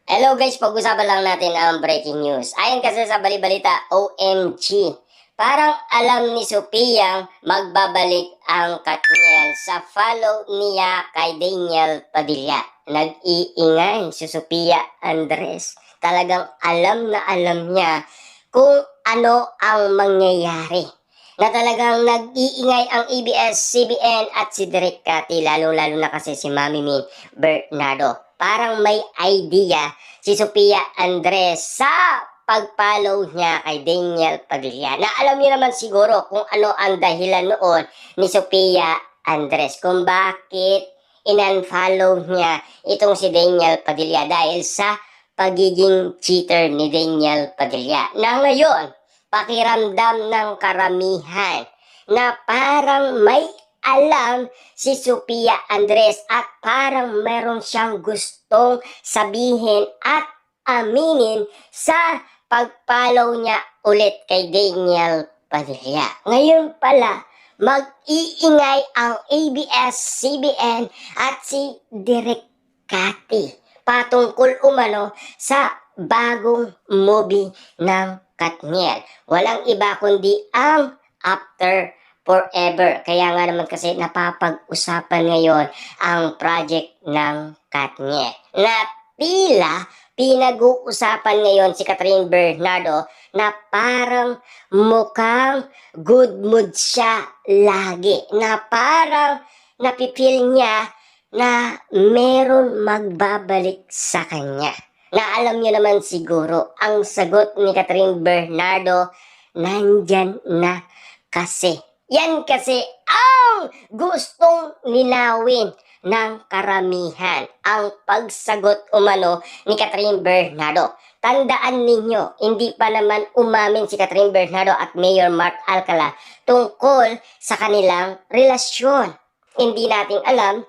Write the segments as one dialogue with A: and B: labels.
A: Hello guys, pag-usapan lang natin ang breaking news. Ayon kasi sa balibalita, OMG, parang alam ni Sophia magbabalik ang Katniel sa follow niya kay Daniel Padilla. Nag-iingay si Sophia Andres. Talagang alam na alam niya kung ano ang mangyayari. Na talagang nag-iingay ang ABS-CBN at si Direk Cathy, lalo-lalo na kasi si Mami Min Bernardo. Parang may idea si Sophia Andres sa pag-follow niya kay Daniel Padilla. Na alam niyo naman siguro kung ano ang dahilan noon ni Sophia Andres kung bakit in-unfollow niya itong si Daniel Padilla dahil sa pagiging cheater ni Daniel Padilla. Na ngayon, pakiramdam ng karamihan na parang may alam si Sophia Andres at parang meron siyang gustong sabihin at aminin sa pag-follow niya ulit kay Daniel Padilla. Ngayon pala, mag-iingay ang ABS-CBN at si Direk Cathy patungkol umano sa bagong movie ng Katniel. Walang iba kundi ang After Forever. Kaya nga naman kasi napapag-usapan ngayon ang project ng Katniel. Na tila pinag-uusapan ngayon si Catherine Bernardo na parang mukhang good mood siya lagi. Na parang napipil niya na meron magbabalik sa kanya. Na alam niyo naman siguro, ang sagot ni Catherine Bernardo, nandyan na kasi. Yan kasi ang gustong linawin ng karamihan. Ang pagsagot umano ni Catherine Bernardo. Tandaan ninyo, hindi pa naman umamin si Catherine Bernardo at Mayor Mark Alcala tungkol sa kanilang relasyon. Hindi nating alam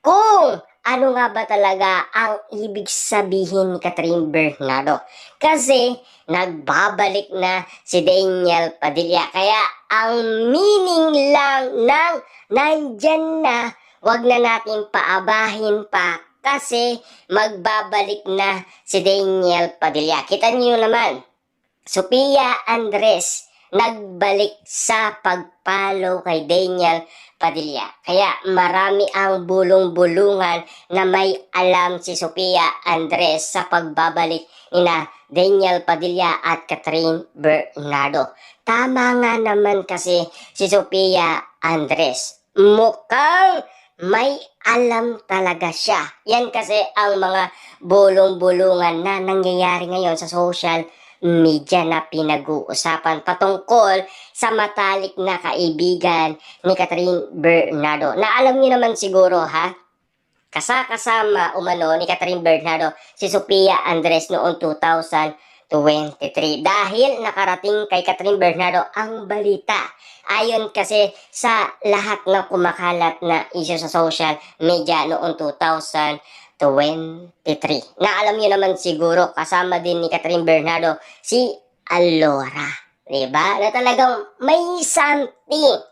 A: kung ano nga ba talaga ang ibig sabihin ni Catherine Bernardo. Kasi nagbabalik na si Daniel Padilla. Kaya ang meaning lang ng nandyan na, wag na natin paabahin pa. Kasi magbabalik na si Daniel Padilla. Kita niyo naman, Sophia Andres nagbalik sa pag-follow kay Daniel Padilla. Kaya marami ang bulong-bulungan na may alam si Sophia Andres sa pagbabalik ni Daniel Padilla at Catherine Bernardo. Tama nga naman kasi si Sophia Andres. Mukhang may alam talaga siya. Yan kasi ang mga bulong-bulungan na nangyayari ngayon sa social media na pinag-uusapan patungkol sa matalik na kaibigan ni Catherine Bernardo. Na alam niyo naman siguro ha, kasama umano ni Catherine Bernardo si Sophia Andres noong 2023 dahil nakarating kay Catherine Bernardo ang balita. Ayon kasi sa lahat ng kumakalat na issue sa social media noong 2023. Na alam niyo naman siguro, kasama din ni Catherine Bernardo si Alora. Diba? Na talagang may something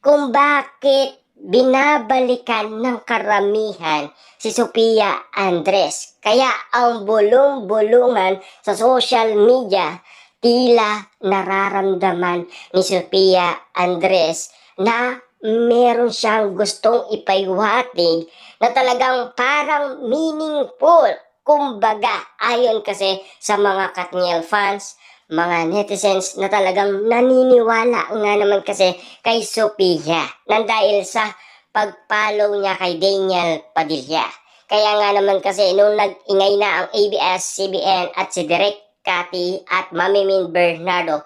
A: kung bakit binabalikan ng karamihan si Sophia Andres. Kaya ang bulong-bulungan sa social media, tila nararamdaman ni Sophia Andres na meron siyang gustong ipaiwatig na talagang parang meaningful. Kumbaga, ayon kasi sa mga Katniel fans, mga netizens na talagang naniniwala nga naman kasi kay Sophia nang dahil sa pag-follow niya kay Daniel Padilla. Kaya nga naman kasi nung nag-ingay na ang ABS-CBN at si Direk Cathy at Mami Min Bernardo,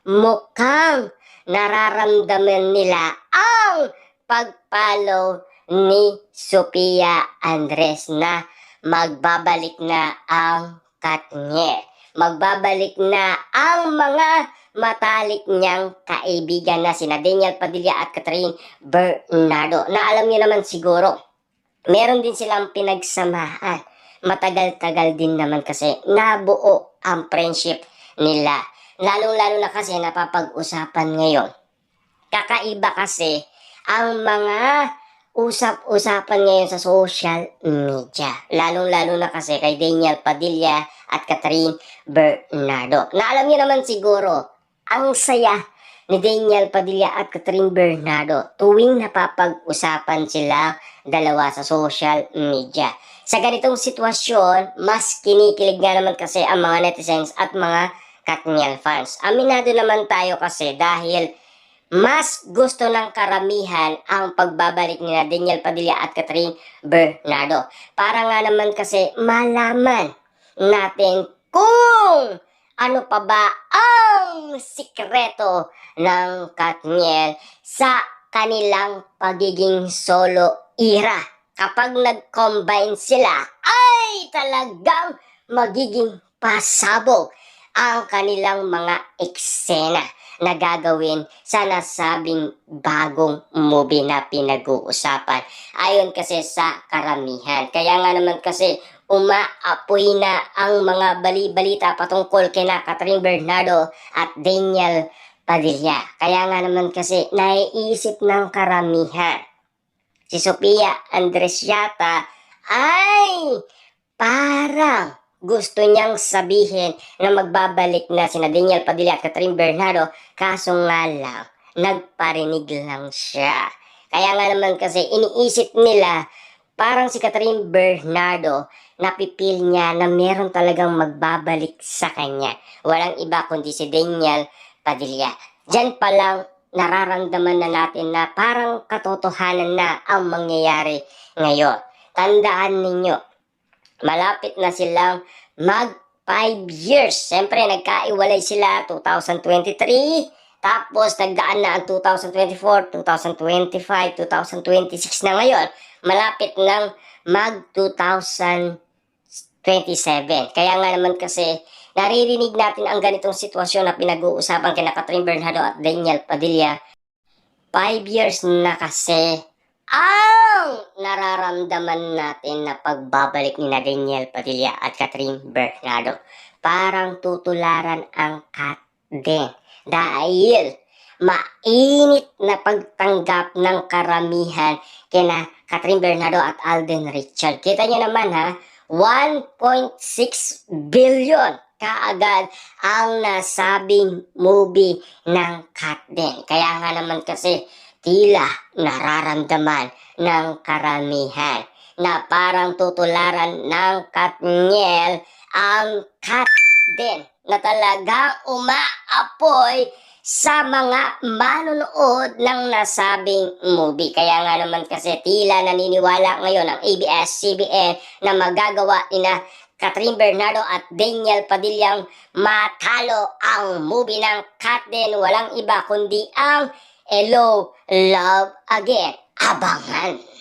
A: mukhang nararamdaman nila ang pag-follow ni Sophia Andres na magbabalik na ang Katniel. Magbabalik na ang mga matalik niyang kaibigan na sina Daniel Padilla at Catherine Bernardo. Na alam niyo naman siguro, meron din silang pinagsamahan. Matagal-tagal din naman kasi nabuo ang friendship nila. Lalong-lalo na kasi napapag-usapan ngayon. Kakaiba kasi ang mga usap-usapan ngayon sa social media. Lalong-lalo na kasi kay Daniel Padilla at Catherine Bernardo. Na alam niyo naman siguro, ang saya ni Daniel Padilla at Catherine Bernardo tuwing napapag-usapan sila dalawa sa social media. Sa ganitong sitwasyon, mas kinikilig nga naman kasi ang mga netizens at mga Katniel fans. Aminado naman tayo kasi dahil mas gusto ng karamihan ang pagbabalik ni Daniel Padilla at Catherine Bernardo. Para nga naman kasi malaman natin kung ano pa ba ang sikreto ng Katniel sa kanilang pagiging solo era. Kapag nag-combine sila, ay talagang magiging pasabog ang kanilang mga eksena na gagawin sa nasabing bagong movie na pinag-uusapan. Ayon kasi sa karamihan. Kaya nga naman kasi umaapoy na ang mga bali-balita patungkol kina Catherine Bernardo at Daniel Padilla. Kaya nga naman kasi naiisip ng karamihan. Si Sofia Andres yata ay parang gusto niyang sabihin na magbabalik na sina Daniel Padilla at Catherine Bernardo, kaso nga lang, nagparinig lang siya. Kaya nga naman kasi iniisip nila, parang si Catherine Bernardo, napipil niya na meron talagang magbabalik sa kanya. Walang iba kundi si Daniel Padilla. Diyan pa lang nararamdaman na natin na parang katotohanan na ang mangyayari ngayon. Tandaan ninyo, malapit na silang mag 5 years. Siyempre, nagkaiwalay sila 2023. Tapos, nagdaan na ang 2024, 2025, 2026 na ngayon. Malapit ng mag 2027. Kaya nga naman kasi, naririnig natin ang ganitong sitwasyon na pinag-uusapan kina Catherine Bernardo at Daniel Padilla. 5 years na kasi ang nararamdaman natin na pagbabalik ni Daniel Padilla at Catherine Bernardo. Parang tutularan ang cat din. Dahil mainit na pagtanggap ng karamihan kina Catherine Bernardo at Alden Richard. Kita niyo naman ha, 1.6 billion kaagad ang nasabing movie ng Kat din. Kaya nga naman kasi tila nararamdaman ng karamihan na parang tutularan ng Katniel ang Kat din na talagang umaapoy sa mga manonood ng nasabing movie. Kaya nga naman kasi tila naniniwala ngayon ang ABS-CBN na magagawa ina Catherine Bernardo at Daniel Padillang matalo ang movie ng Kat din. Walang iba kundi ang Hello, Love Again. Abangan!